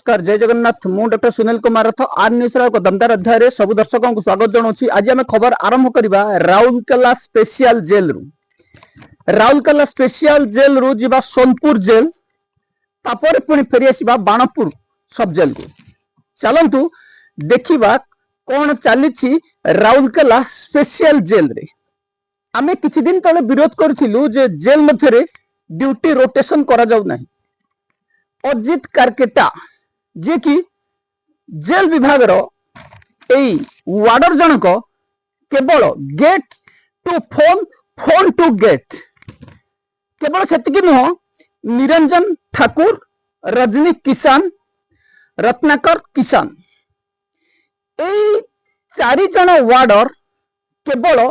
नमस्कार जय जगन्नाथ मु डॉक्टर सुनील कुमार रथ आर न्यूज एक दमदार अध्याय सब दर्शकों को स्वागत जनाऊँ। आज आम खबर आरंभ करवा राउरकेला स्पेशल जेल रु राउरकेला स्पेशल जेल रु जीवा सोनपुर जेल तापर पुणी फेरी आसवा बाणपुर सब जेल को चलतु देखा कौन चली राउरकेला स्पेशल जेल रे। आमे किछि दिन तले विरोध करथिलु जे जेल मध्य ड्यूटी रोटेशन करा जाउ नाही। अजित कारकेटा जे कि जेल विभाग वार्डर जनक केवल gate to phone phone to gate केवल सेतिकी नुह निरंजन ठाकुर रजनी किसान रत्नाकर किसान एई चारि जन वार्डर केवल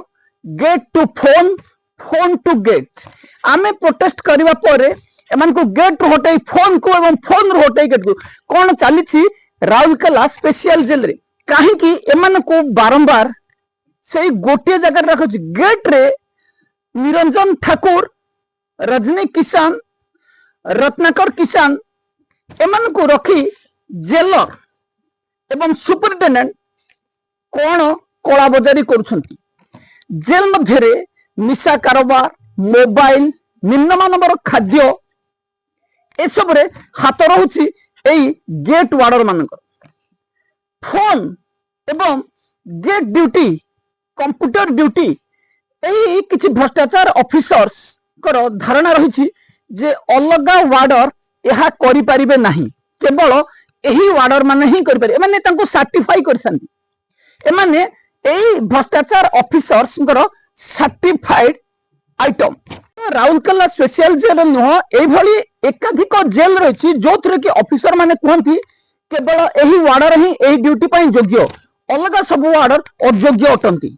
gate to phone phone to gate आमे प्रोटेस्ट करबा परे एमान को गेट रू हटाई फोन को एवं फोन रू हटाई गेट को कौन चली राउरकेला स्पेशल जेल रे कहीं कि एमान को बारंबार से गोटे जगह रख गेट रे निरंजन ठाकुर रजनी किसान रत्नाकर किसान एमान को रखी जेलर एवं सुपरिटेंडेंट कौन कला बजारी करुछंती। जेल मध्य रे निशा कारोबार मोबाइल निम्नमानवर खाद्य एसब रे हाथ रोची गेट वार्डर मान फोन एवं गेट ड्यूटी कंप्यूटर ड्यूटी किछि भ्रष्टाचार ऑफिसर्स कर धारणा रही जे अलगा वार्डर यह करि परिबे नाही केवल एही वार्डर माने ही करि परिबे माने तांको सर्टिफाई करथांती एमाने एही भ्रष्टाचार ऑफिसर्स कर certified item. Rourkela special jail नुह एभली एकाधिक जेल रही जो थरे कि ऑफिसर माने कहती केवल एही वार्डर ही एही ड्यूटी पई योग्य अलग सब वार्डर अयोग्य अटंती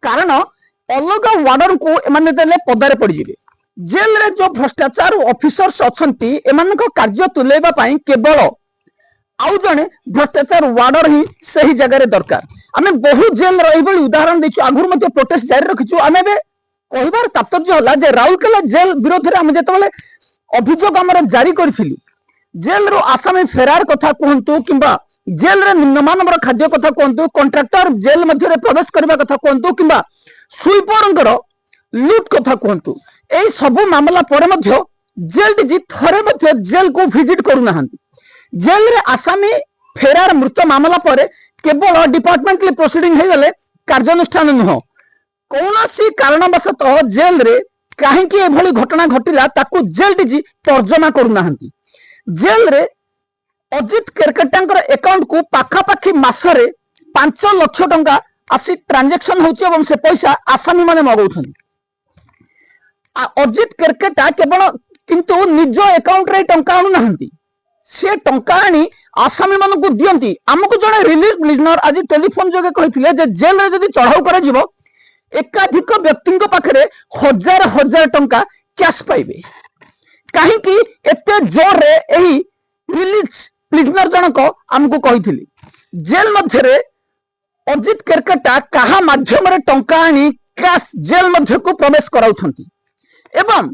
कारण अलग वार्डर को एमाने देले पदारे पड़ जिवे। जेल रे जो भ्रष्टाचार ऑफिसर्स अछंती एमानक कार्य तुलेबा पई केवल आउ जने भ्रष्टाचार वार्डर ही सही जगह रे दरकार। आमे बहु जेल रे एभली उदाहरण देछु आगुर मते प्रोटेस्ट जारी रखिछु। आमे बे कहबार तात्पर्य होला जे राउरकेला जेल विरोध रे आमे जेतबेले अभियोग आमर जारी करथिलु जेल रो आसामी फेरार कथा कहंतु किंबा जेल रे निम्नमानवर खाद्य कथा कहंतु कॉन्ट्रैक्टर जेल मध्य रे प्रवेश करबा कथा कहंतु किंबा सुइपरंकर लूट कथा कहंतु एई सब मामला परे मध्य जेल डीजी थरे मध्य जेल को विजिट करू नाहंती। जेल रे आसामी फेरार मृत मामला परे केवल डिपार्टमेंटली प्रोसीडिंग हे गले कार्यानुष्ठान नुह कौनसी कारणवशतः जेल रे कहीं एभली घटना घटिला ताकू जेल डीजी तर्जमा करू नाहंती। जेल रे अजित केरकेटांकर अकाउंट को पाखापाखी मासरे 5 लाख टंका आसी ट्रांजैक्शन होची एवं से पैसा आसामी माने मगौछन। अजित केरकेटा केवल किंतु निज अकाउंट रे टंका आनु नाहंती से टंका आनी आसामी मानकु दियंती। हमकु जने रिलीज प्रिजनर आज टेलीफोन जोगे कहिथिले जे जेल रे जदी चढ़ाऊ करा जिवो एकाधिक व्यक्ति पाखे हजार हजार टंका कैश पाइबे कहीं एते जोर रे एही रिलीज प्रिजनर जनक हमको कहिथिली। जेल मध्य रे अजित केरकेटा कहा माध्यम रे टंका आनी कैश जेल मध्य को प्रवेश कराउछंती एवं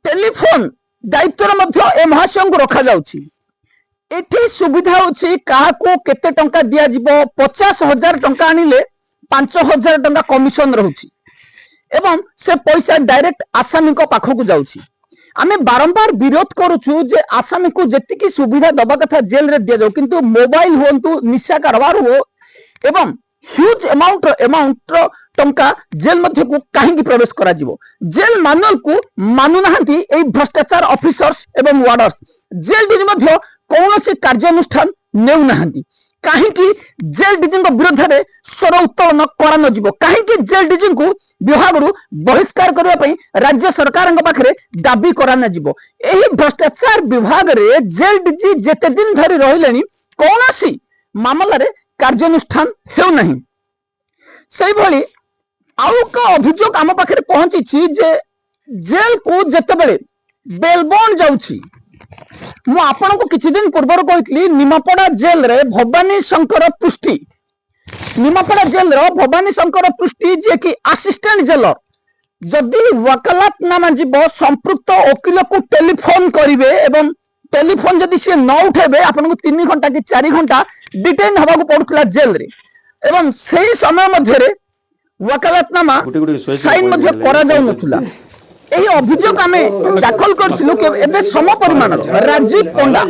टेलीफोन दायित्व मध्य ए महाशय को रखा जाउछि। एठी सुविधा होछि काहाको केते टंका दिया जिवो 50,000 टंका आनिले 5,000 टंका कमिशन रहुछि एवं से पैसा डायरेक्ट आसामी को पाखक जाउछि। आमे बारंबार विरोध करूछु जे आसामी को जेतिकी सुविधा दबा कथा जेल रे दिया जाउ किंतु मोबाइल होंतु निशा कारोबार हो एवं ह्यूज अमाउंट टंका जेल मध्य को कहीं प्रवेश करा जिवो। जेल मानुअल को मानु नाहंती एई भ्रष्टाचार ऑफिसर्स एवं वार्डर्स जेल डीजी मध्य कौनसी कार्यानुष्ठान नेउ नाहंती कहीं जेल डीजी विरोध में स्वर उत्तोलन करा न जीवो कहीं जेल डीजी को विभाग रु बहिष्कार करबा पई राज्य सरकार पाखे दाबी करा न जीवो। एही भ्रष्टाचार विभाग रे जेल डीजी जेते दिन धरी रहिलेनी कौनसी मामला रे कार्यानुष्ठान हेउ नहीं। सही भली आउ का अभियोग आम पाखे पहुंची जे जेल को जेतेबेले बेल बॉन्ड जाउछि मु आपन को किछि दिन पूर्वर कहितली निमापड़ा जेल रे भवानी शंकर पृष्टि निमापड़ा जेल रो भवानी शंकर पृष्टि जे कि असिस्टेंट जेलर जदि वकालत नामा जीव संपृक्त वकील को टेलीफोन करिवे एवं टेलीफोन जदि सी न उठेबे आपन को 3 घंटा कि 4 घंटा डिटेन हवा को पड़ुला जेल रे एवं सही समय मध्य वकालतनामा साइन मध्य करा जाउ नथुला এই অভিযোগ আমি দাখল করছিলু কে এবে সম পরিমাণর রাজীব পଣ୍ଡা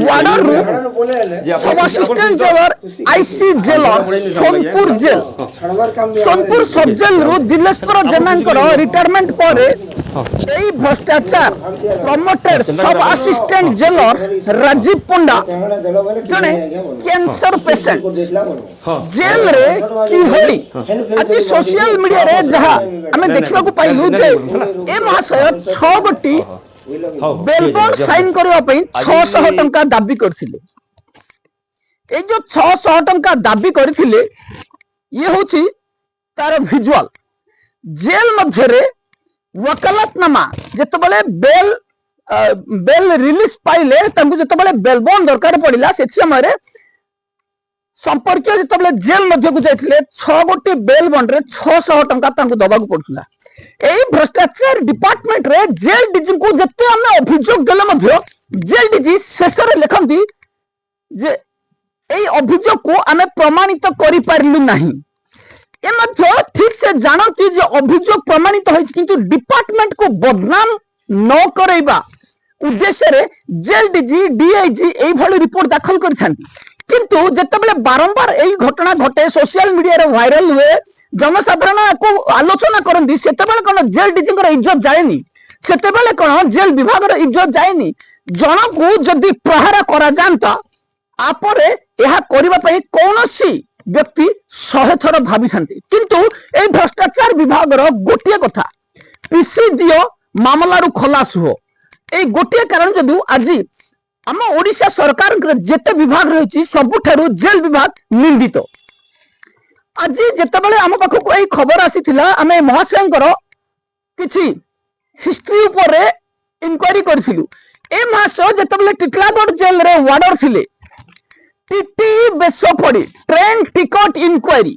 ওয়ার্ডর সব অ্যাসিস্ট্যান্ট জেলার আইসি জেলার সোনপুর সব জেল রু দিলেশ্বর জেনাঙ্কর রিটায়ারমেন্ট পরে এই ভ্রষ্টাচার প্রমোটেড সব অ্যাসিস্ট্যান্ট জেলার রাজীব পণ্ডা জনে ক্যান্সার পেশেন্ট জেল রে কি হই আজ সোশ্যাল মিডিয়া রে যাহা আমি দেখিବାକୁ পাইলু যে এ মহাশয় 6 গোটি বেলবন্ড সাইন করিবা পই 600 টଙ୍କା দাবি করथिले এই যে 600 টଙ୍କା দাবি করथिले ये होची तार विजुअल जेल मध्यरे वकालतनामा जेतबले बेल रिलीज पाइले तांकु जेतबले बेल बॉन्ड दरकार पड़िला से समय रे संपर्क जेतबले जेल मध्य को जाइथिले 6 गोटी बेल बॉन्ड रे 600 टंका तांकु दबा को पड़थिला एई भ्रष्टाचार डिपार्टमेंट रे जेल डीजी को जते हम अभियोग देले मध्य जेल डीजी शेषरे लेखंती जे एई अभियोग को हमें प्रमाणित करि पारिलु नाही ए मध्य ठीक से जानती जे अभियोग प्रमाणित होई किंतु डिपार्टमेंट को बदनाम न करैबा उद्देश्य रे जेल डीजी डीआईजी एई भली रिपोर्ट दाखल करथांती किंतु जेतेबेले बारंबार एई घटना घटे सोशल मीडिया रे वायरल हुए जनसाधारण को आलोचना करंती सेतेबेले कोन जेल डीजी कर इज्जत जाएनी सेतेबेले कोन जेल विभाग रे इज्जत जाएनी जन को जदी प्रहार करा जानता आपरे एहा करिबा पई कोनोसी व्यक्ति 100 थर भावी थांती किंतु ए भ्रष्टाचार विभाग रो गोटिए कथा पीसी दियो मामला रु खलास हो ए गोटिए कारण जदु आज हम ओडिशा सरकार जेते विभाग रही सबुठारु जेल विभाग निंदित आज जेतेबेले हम पाखक ए खबर आसीथिला आमे महाशयंकर किछि हिस्ट्री ऊपर इंक्वायरी करथिलु ए महाशय जेतेबेले टिटलागढ़ जेल रे वार्डर थिले टीटी बेसो पड़ी ट्रेन टिकट इंक्वायरी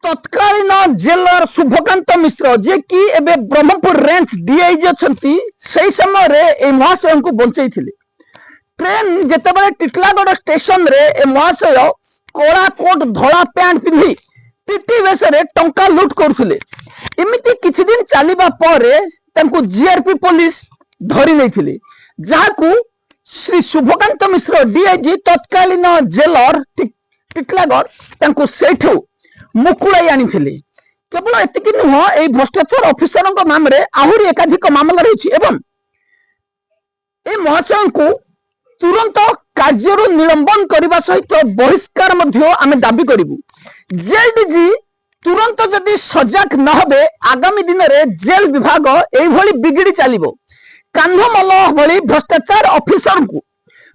तत्कालीन जेलर शुभकांत मिश्र जे कि एबे ब्रह्मपुर रेंज डीआईजी अछंती सही समय रे ए महाशय को बंचई थिले ट्रेन जेतेबेले टिटलागढ़ स्टेशन रे ए महाशय कोला कोट धोला पैंट पिंधी टीटी बेस रे टंका लूट करथिले एमिति किछि दिन चलीबा परे तांको जीआरपी पुलिस धरि नैथिले जाहाकू श्री शुभकांत मिश्र डीआईजी तत्कालीन जेलर टिटलागढ़ तांको सेठू मुकुलाई आनिथिले केवल एतिकी नुह ए भ्रष्टाचार ऑफिसर नाम रे आहुरी एकाधिक मामला रही एवं ए महाशय को तुरंत कार्य निलंबन करने सहित बहिष्कार आमे दाबी करिबु जेल डीजी तुरंत जदि सजग न होबे आगामी दिन में जेल विभाग एई भली बिगिड़ी चलिबो कान्धमल भली भ्रष्टाचार ऑफिसर को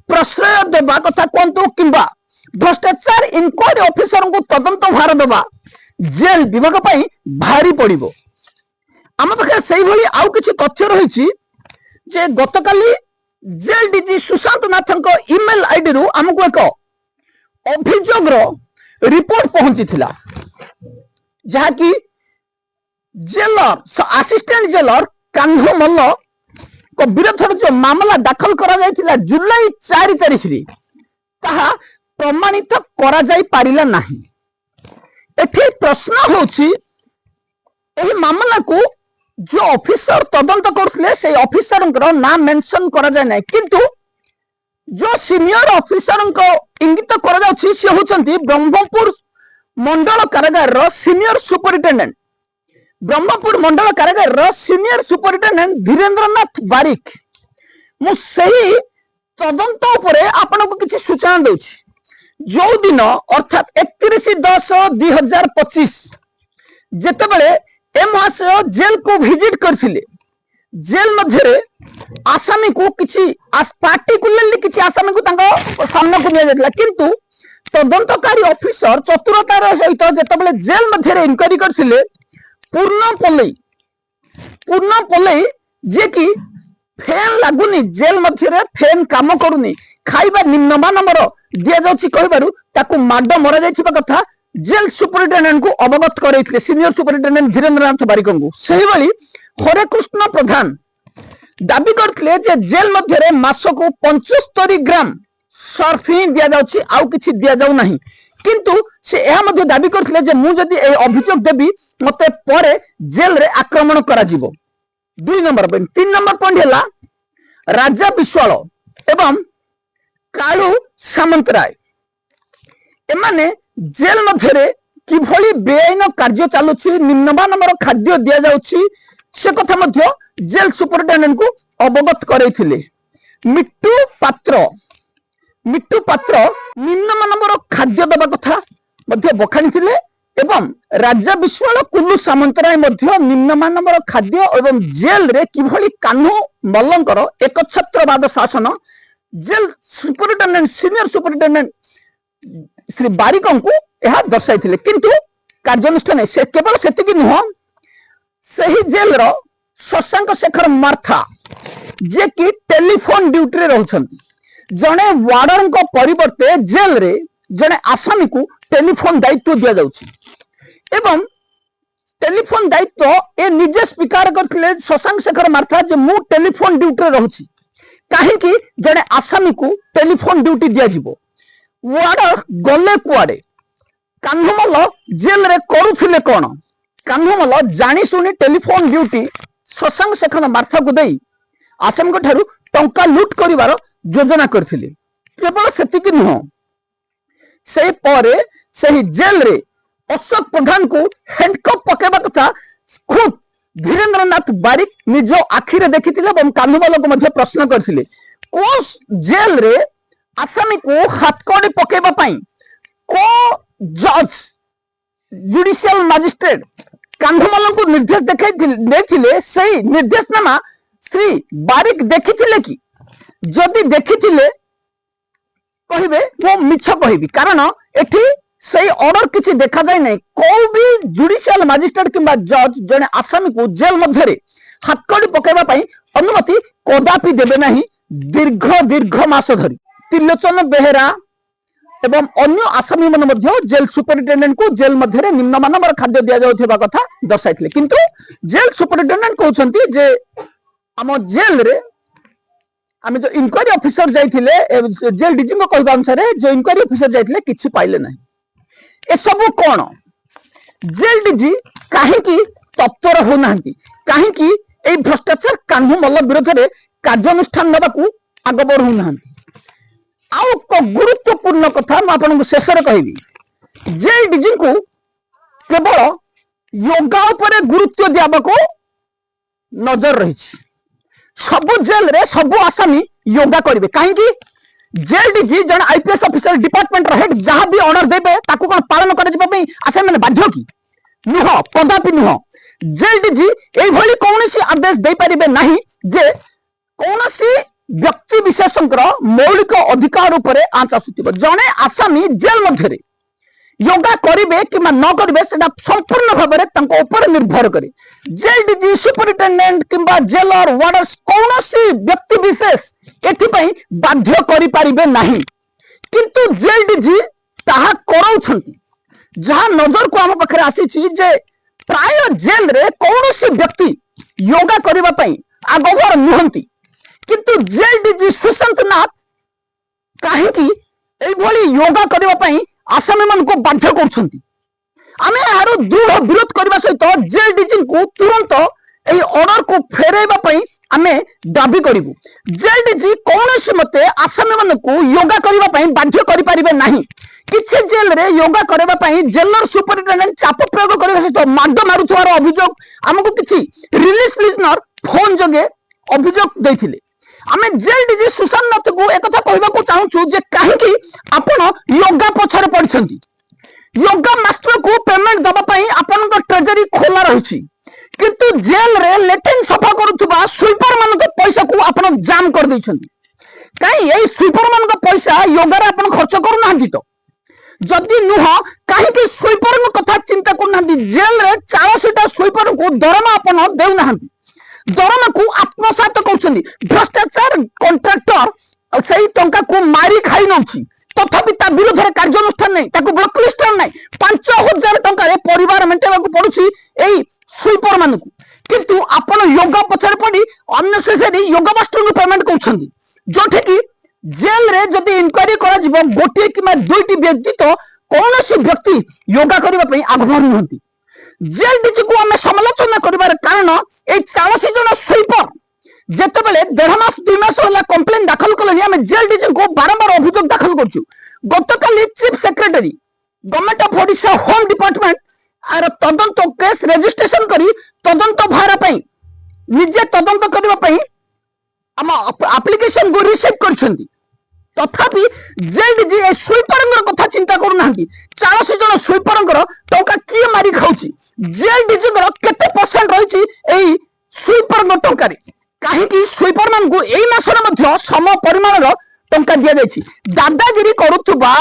प्रश्रय देवा कथा कहतु किंबा भ्रष्टाचार इनक्वायरी ऑफिसर को तदंत भार देवा जेल विभाग पाई भारी पड़िबो आम पाखे से भली आउ किछि तथ्य रही जे गतकाली jail DG Sushant Nathan email ID रु हमको एक अभियोग रिपोर्ट पहुंची थिला जहा कि जेलर असिस्टेंट जेलर कान्धमल को विरोध जो मामला दाखल करा जायतिला जुलाई 4 तारिख रे ताहा प्रमाणित करा जाय पारिला नाही एठी प्रश्न होछि एही मामला को जो ऑफिसर तदंत करथले से ऑफिसर नाम मेंशन करा जाय नै किंतु जो सीनियर ऑफिसर को इंगित करा जाउछि से होचंती ब्रह्मपुर मंडल कारागार रो सीनियर सुपरिटेंडेंट ब्रह्मपुर मंडल कारागार रो सीनियर सुपरिटेंडेंट धीरेन्द्रनाथ बारिक मु सही तदंत उपरे आपन को किछि सूचना दउछि जो दिन अर्थात 31/10/2025 जेतेबेले ए महाशय जेल को विजिट करथिले जेल मध्यरे आसामी को किछि पार्टिकुलरली किछि आसामी को तांको सामना को दिया जातला किंतु तदंतकारी ऑफिसर चतुरतार सहित जेतेबेले जेल मध्यरे इंक्वायरी करथिले पूर्ण पल्लई जे कि फैन लागुनी जेल मध्य फैन काम करूनी खाइबा निम्नमानर दिया जाउछि कहबारु ताकू माड मरा जाइथिबा कथा जेल सुपरिटेंडेंट को अवगत करैथिले सीनियर सुपरिटेंडेंट धीरेन्द्रनाथ बारिक को सही भली हरे कृष्ण प्रधान दाबी करथिले जे जेल मध्यरे मासको 75 ग्राम सर्फ ही दिया जाउछि आउ किछि दिया जाउ नाही किंतु से यह मध्य दाबी करथिले जे मु जदि ए अभियोग देबी मते परे जेल रे आक्रमण करा जिवो 2 नंबर पॉइंट 3 नंबर पॉइंट हैला राजा विश्वाल एवं कालू सामंतराय एमाने जेल मध्यरे किभली बेआईन कार्य चालुछि निम्नमानर खाद्य दिया जाउछि से कथा मध्य जेल सुपरिटेंडेंट को अवगत करैथिले मिट्टू पात्र निम्नमानर खाद्य दबा कथा मध्य बखाणी थिले एवं राजा विश्वाल कुल्लू सामंतराय मध्य निम्नमानर खाद्य एवं जेल रे किभली कान्हू मल्लंकर एकछत्रवाद शासन jail superintendent senior superintendent Shri बारिकों को यह दर्शाई थिले किंतु कार्यानुष्ठान से केवल सेतिकी नुह सही जेल रो शशांक शेखर मार्था जे कि टेलीफोन ड्यूटी रे रहउछंती जने वार्डन को परिवर्ते जेल रे जने आसामी को टेलीफोन दायित्व दिया जाउछि एवं टेलीफोन दायित्व ए निजे स्वीकार करथिले शशांक शेखर मार्था जे मु टेलीफोन ड्यूटी रे रहउछि काहे कि जने आसामी को टेलीफोन ड्यूटी दिया जिवो वार्डर गले कुआडे कान्हमल जेल रे करूथिले कोन कान्हमल जानी सुनी telephone duty Shashank Shekhar Martha को देई आसामी को ठारू टंका लूट करिवार योजना करथिले केवल सेतिकी नुह से परे सही जेल रे अशोक प्रधान को हैंडकप पकेबा कथा खुद धीरेन्द्र नाथ बारिक निज आखिरे देखिथिले एवं कान्हमल को मध्य प्रश्न करथिले कोस जेल रे आसामी को हाथकड़ी पकेबा पई को जज जुडिशियल मजिस्ट्रेट कान्हमल को निर्देश देखिले सही निर्देशनामा श्री बारिक देखिथिले कि जदि देखिथिले कहिबे मो मिछ कहिबी कारण एठी सही ऑर्डर किछि देखा जाय नै को भी जुडिशियल मजिस्ट्रेट किंबा जज जने आसामी को जेल मध्यरे हाथकड़ी पकेबा पई अनुमति कदापि देबे नाही दीर्घ मास धरी त्रिलोचन बेहेरा एवं अन्य आसामी मन मध्य जेल सुपरिटेंडेंट को जेल मध्यरे निम्नमानर खाद्य दिया जाउथिबा कथा दर्शाइथिले किंतु जेल सुपरिटेंडेंट कहउछंती जे आम जेल रे आमे जो इंक्वायरी ऑफिसर जाइथिले जेल डीजी को कहबा अनुसार जो इंक्वायरी ऑफिसर जाइथिले किछि पाइले नाही ए सब कोन जेल डीजी काहे की तत्पर हो नांती काहे की ए भ्रष्टाचार कान्हू मल्ल विरोध रे कार्यानुष्ठान नबा को आग बढ़ू नांती आउ को गुरुत्वपूर्ण कथा म आपन शेष रे कहबी जेल डीजी को केवल योगा ऊपर गुरुत्व दियाबा को नजर रही सब जेल रे सब आसामी योगा करिवे काहे की जेल डीजी जन आईपीएस ऑफिसर डिपार्टमेंट हेड जहां भी ऑर्डर देबे ताकू कोन पालन कर जिबा पई आसामी माने बाध्य की नुह कदापि नुह जेल डीजी एई भली कोनोसी आदेश दे परिबे नाही जे कोनोसी व्यक्ति विशेषकर मौलिक अधिकार ऊपर आंच आसुतिबो जने आसामी जेल मध्यरे योगा करिवे कि न करिवे सेटा संपूर्ण भाबरे तंको ऊपर निर्भर करे जेल डीजी सुपरिटेंडेंट किंबा जेलर वार्डर कोनोसी व्यक्ति विशेष एथि पई बाध्य करि परिबे नाही किंतु जेल डीजी ताहा करौछंती जहां नजर को हम पखरे आसी छी जे प्राय जेल रे कोनोसी व्यक्ति योगा करिवा पई आगभर नुहंती किंतु जेल डीजी सुशांत नाथ काहे की एई भली योगा करिवा पई आसामी मन को बाध्य करछंती आमे यार दृढ़ विरोध करबा सहित जेल डीजी को तुरंत एई ऑर्डर को फेरेबा पई आमे दाबी करिवु जेल डीजी कोनोसी मते आसामी मन को योगा करबा पई बाध्य करि परिबे नाही किछि जेल रे योगा करबा पई जेलर सुपरिटेंडेंट चाप प्रयोग करबा सहित माड मारुथवार अभियोग हमकु किछि रिलीज प्रिजनर फोन जगे अभियोग दैथिले आमे जेल डीजी सुशांत नाथ को एक कथा कहबा को चाहू जे काहे की आपण योगा पछरे पड़छंती योगा मास्टर को पेमेंट दबा पई आपण को ट्रेजरी खोला रहिछि किंतु जेल रे लेटिन सफा करूथबा स्वीपर मन को पैसा को आपण जाम कर दैछंती काई एई स्वीपर मन को पैसा योगा रे आपण खर्च करू नांती तो जदी नुह काहे की स्वीपर को कथा चिंता करू नांती जेल रे 400टा स्वीपर को दरमा आपण देउ नांती दरमा को आत्मसात करछंती भ्रष्टाचार कॉन्ट्रैक्टर सही टंका को मारी खाई नउछि तथापि ता विरोध रे कार्यानुष्ठान नै ताको ब्लॉक लिस्ट नै 5000 टंका रे परिवार मेंटेबा को पडुछि एई स्वीपर मान को किंतु आपण योगा पछरे पड़ी अननेसेसरी योगा मास्टर को पेमेंट करछंती जोठे कि जेल रे जदि इंक्वायरी करा जिवो गोटे कि दुईटी व्यक्ति तो कौन सी व्यक्ति योगा करबा पई आगभर नहंती जेल डीजी को आम समालोचना कर कारण ये 40 जन स्वीपर जिते बड़े 1.5 मास 2 मास है कंप्लेन दाखल कले आम जेल डीजी को बारंबार अभियोग दाखल करूँ गतकाली chief secretary government of Odisha home department आर तदंत केस रेजिस्ट्रेशन करी तदंत भार निजे तदंत करने आम एप्लिकेशन को रिसीव कर तथापि जेल डीजी ए स्वीपर कथा चिंता करूना 40 जन स्वीपर टंका किए मारी खाऊची जेल डीजी केते परसेंट रही स्वीपर टंका कहीं स्वीपर मान को यही मासर सम परिमाण टंका दि जाए दादागिरी करुवा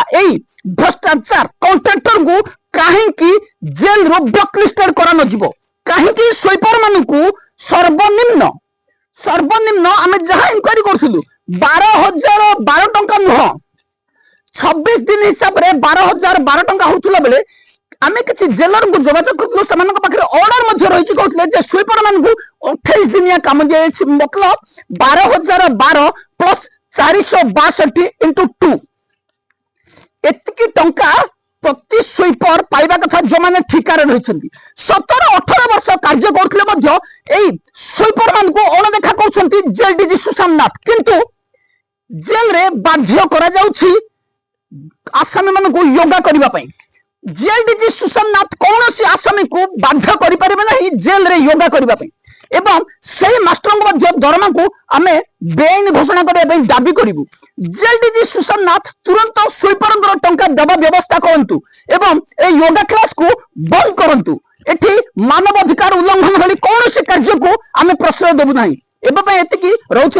भ्रष्टाचार कॉन्ट्रैक्टर को कहीं जेल रो ब्लैकलिस्टेड करा न कहीं स्वीपर मान को सर्वनिम्न सर्वनिम्न आम जहां इंक्वायरी करूँ 12,012 टंका नुह 26 दिन हिसाब से 12,012 टंका होता बेले आम किसी जेलर को जोगाजोग कर ऑर्डर रही कहते स्वीपर मान को 28 दिनिया कम दिखाई मतलब 12,012 प्लस 462 इंटू 2 एतिकी टंका प्रति स्वीपर पाइबा कथा जो मैंने ठिकार रही 17-18 वर्ष कार्य करते स्वीपर मान को अणदेखा कहते जेल डीजी सुशांत नाथ किंतु जेल रे बाध्य करा जाउछि आसामी मान को योगा करने जेल डीजी सुशांत नाथ कौन सी आसामी को बाध्य करें जेल रे योगा करने एवं से मास्टर को दरमा को आम बेआईन घोषणा करने दाबी करूँ जेल डीजी सुशांत नाथ तुरंत स्वीपर टंका देवा व्यवस्था करूँ एवं ए योगा क्लास को बंद करूँ एठी मानव अधिकार उल्लंघन भली कौन सी कार्य को आम प्रश्रय देबू ना एवं एतिकी रोचे।